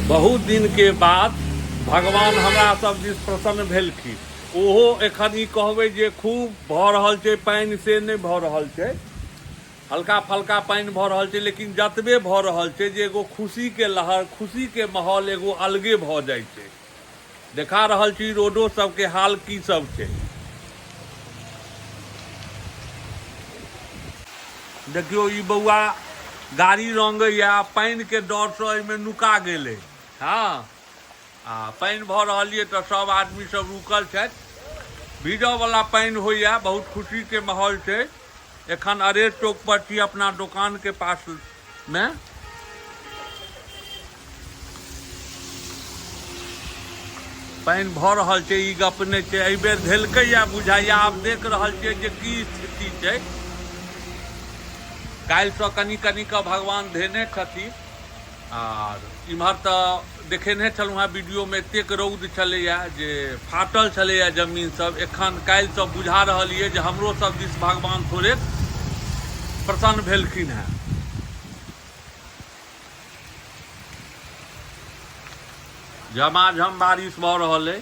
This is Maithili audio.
बहुत दिन के बाद भगवान हमरा सब दिस प्रसन्न भेलखिन। ओहो एखन ई कहबै जे खूब भऽ रहल छै पानि से नहि भऽ रहल छै, हल्का फल्का पानि भऽ रहल छै, लेकिन जतबे भऽ रहल छै जे एगो खुशीके लहर, खुशीके माहौल एगो अलगे भऽ जाइ छै। देखा रहल छी रोडो सबके हाल की सब छै। देखियो ई बौआ गाड़ी रंगैया, पानि के डर से एहिमे नुका गेलै। हाँ, आ पानि भऽ रहल ये तऽ सब आदमी सब रुकल छथि। भीजऽ वाला पानि होइया, बहुत खुशी के माहौल छै। एखन अरेर चौक पर छी अपना दुकान के पास में। पानि भऽ रहल छै, ई गप नहि छै। एहि बेर धेलकैया बुझाइया, आब देख रहल छियै जे की स्थिति छै। काल्हिसँ कनि कनि कऽ भगवान धेने छथिन। आर इम्हर तऽ देखेने छलहुँ हेँ वीडियोमे, एतेक रौद छलैया जे फाटल छलैया जमीन सब। एखन काल्हिसँ बुझा रहल ये जे हमरो सब दिस भगवान थोड़े प्रसन्न भेलखिन हेँ। झमाझम बारिश भऽ रहल अइ।